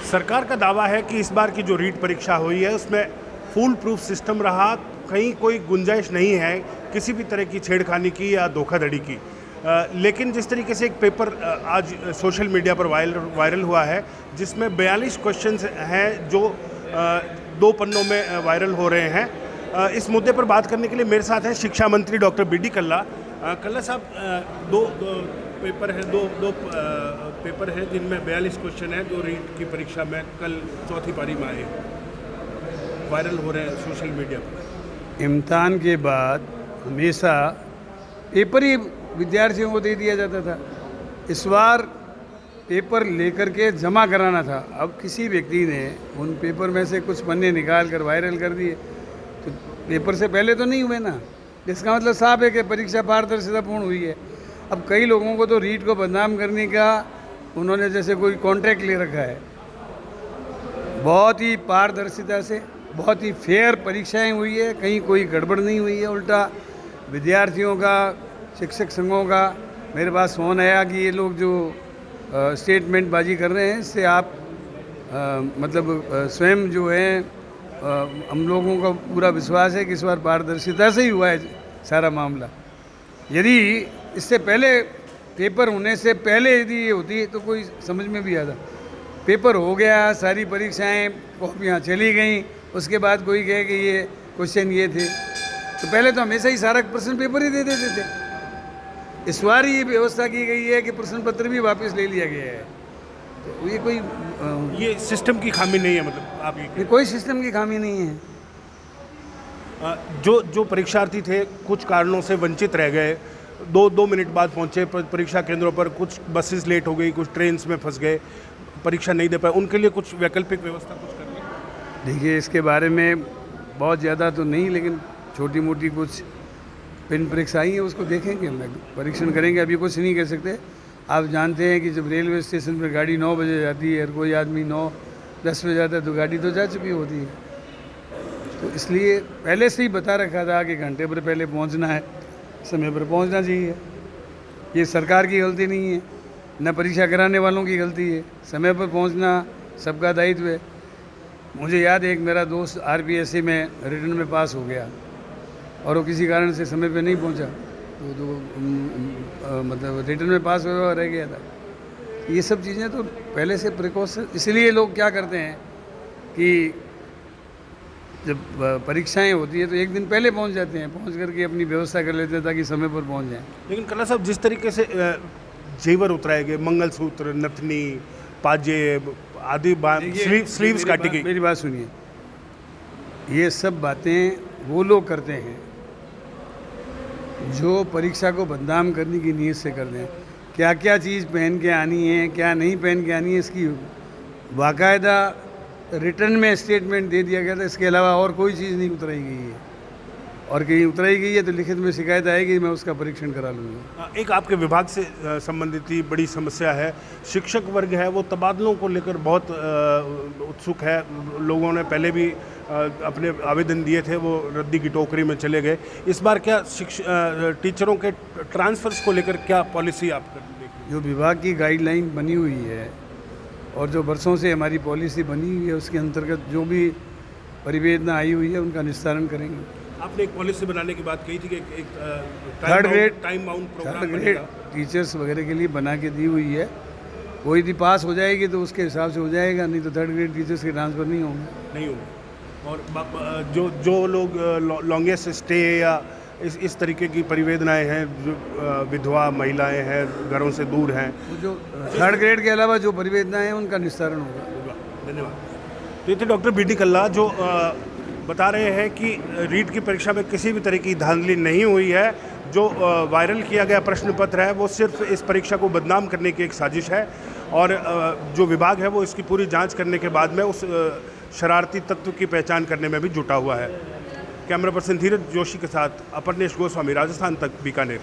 सरकार का दावा है कि इस बार की जो रीट परीक्षा हुई है उसमें फूल प्रूफ सिस्टम रहा, कहीं कोई गुंजाइश नहीं है किसी भी तरह की छेड़खानी की या धोखाधड़ी की। लेकिन जिस तरीके से एक पेपर आज सोशल मीडिया पर वायरल हुआ है जिसमें 42 क्वेश्चंस हैं जो 2 पन्नों में वायरल हो रहे हैं। इस मुद्दे पर बात करने के लिए मेरे साथ हैं शिक्षा मंत्री डॉक्टर बी.डी. कल्ला। कल्ला साहब, दो पेपर है जिनमें 42 क्वेश्चन हैं जो रीट की परीक्षा में कल चौथी पारी में आए, वायरल हो रहे हैं सोशल मीडिया पर। इम्तिहान के बाद हमेशा पेपर ही विद्यार्थियों को दे दिया जाता था। इस बार पेपर लेकर के जमा कराना था। अब किसी व्यक्ति ने उन पेपर में से कुछ पन्ने निकाल कर वायरल कर दिए तो पेपर से पहले तो नहीं हुए ना। इसका मतलब साफ है कि परीक्षा पारदर्शितापूर्ण हुई है। अब कई लोगों को तो रीट को बदनाम करने का उन्होंने जैसे कोई कॉन्ट्रैक्ट ले रखा है। बहुत ही पारदर्शिता से बहुत ही फेयर परीक्षाएं हुई है, कहीं कोई गड़बड़ नहीं हुई है। उल्टा विद्यार्थियों का, शिक्षक संघों का मेरे पास फ़ोन आया कि ये लोग जो स्टेटमेंट बाजी कर रहे हैं इससे आप स्वयं जो है हम लोगों का पूरा विश्वास है कि इस बार पारदर्शिता से ही हुआ है सारा मामला। यदि इससे पहले पेपर होने से पहले यदि ये होती तो कोई समझ में भी आता। पेपर हो गया, सारी परीक्षाएं कॉपियाँ चली गईं, उसके बाद कोई कहे कि ये क्वेश्चन ये थे, तो पहले तो हमेशा ही सारा प्रश्न पेपर ही दे देते थे। इस बार ये व्यवस्था की गई है कि प्रश्न पत्र भी वापस ले लिया गया है। तो ये कोई ये सिस्टम की खामी नहीं है, मतलब आप ये कोई सिस्टम की खामी नहीं है। जो परीक्षार्थी थे कुछ कारणों से वंचित रह गए, 2 मिनट बाद पहुंचे परीक्षा केंद्रों पर, कुछ बसेस लेट हो गई, कुछ ट्रेन्स में फंस गए, परीक्षा नहीं दे पाए, उनके लिए कुछ वैकल्पिक व्यवस्था कुछ करनी है? देखिए, इसके बारे में बहुत ज़्यादा तो नहीं, लेकिन छोटी मोटी कुछ पिन प्रिक्स आई हैं, उसको देखेंगे, हम परीक्षण करेंगे। अभी कुछ नहीं कह सकते। आप जानते हैं कि जब रेलवे स्टेशन पर गाड़ी 9 बजे जाती है और कोई आदमी 9-10 बजे जाता है तो गाड़ी तो जा चुकी होती है। तो इसलिए पहले से ही बता रखा था कि घंटे भर पहले पहुंचना है, समय पर पहुंचना चाहिए। ये सरकार की गलती नहीं है, न परीक्षा कराने वालों की गलती है। समय पर पहुंचना सबका दायित्व है। मुझे याद है, एक मेरा दोस्त RPSC में रिटर्न में पास हो गया और वो किसी कारण से समय पे नहीं पहुंचा, तो रिटर्न में पास हुआ रह गया था। ये सब चीज़ें तो पहले से प्रिकॉशन, इसलिए लोग क्या करते हैं कि जब परीक्षाएं होती है तो एक दिन पहले पहुंच जाते हैं, पहुंच करके अपनी व्यवस्था कर लेते हैं ताकि समय पर पहुंच जाएं। लेकिन कल्ला साहब, जिस तरीके से जेवर उतराए गए, मंगलसूत्र, नथनी, पाजेब आदि, स्लीव्स काटी गई। मेरी बात सुनिए, ये सब बातें वो लोग करते हैं जो परीक्षा को बदनाम करने की नीयत से करते हैं। क्या क्या चीज़ पहन के आनी है, क्या नहीं पहन के आनी है, इसकी बाकायदा रिटर्न में स्टेटमेंट दे दिया गया था। इसके अलावा और कोई चीज़ नहीं उतराई गई है, और कहीं उतराई गई है तो लिखित में शिकायत आएगी, मैं उसका परीक्षण करा लूँगा। एक आपके विभाग से संबंधित ही बड़ी समस्या है, शिक्षक वर्ग है वो तबादलों को लेकर बहुत उत्सुक है। लोगों ने पहले भी अपने आवेदन दिए थे, वो रद्दी की टोकरी में चले गए। इस बार क्या टीचरों के ट्रांसफर्स को लेकर क्या पॉलिसी आप कर रहे हैं? जो विभाग की गाइडलाइन बनी हुई है और जो वर्षों से हमारी पॉलिसी बनी हुई है, उसके अंतर्गत जो भी परिवेदना आई हुई है उनका निस्तारण करेंगे। आपने एक पॉलिसी बनाने की बात कही थी कि एक थर्ड ग्रेड प्रोग्राम टीचर्स वगैरह के लिए बना के दी हुई है। कोई भी पास हो जाएगी तो उसके हिसाब से हो जाएगा, नहीं तो थर्ड ग्रेड टीचर्स के ट्रांसफ़र नहीं होंगे। और जो लोग लॉन्गेस्ट स्टे या इस तरीके की परिवेदनाएं हैं, जो विधवा महिलाएं हैं, घरों से दूर हैं, जो थर्ड ग्रेड के अलावा जो परिवेदनाएं हैं उनका निस्तारण होगा। धन्यवाद। तो ये थे डॉक्टर बी.डी. कल्ला जो बता रहे हैं कि रीट की परीक्षा में किसी भी तरह की धांधली नहीं हुई है। जो वायरल किया गया प्रश्न पत्र है वो सिर्फ इस परीक्षा को बदनाम करने की एक साजिश है, और जो विभाग है वो इसकी पूरी जांच करने के बाद में उस शरारती तत्व की पहचान करने में भी जुटा हुआ है। कैमरा पर्सन धीरज जोशी के साथ अपर्नेश गोस्वामी, राजस्थान तक, बीकानेर।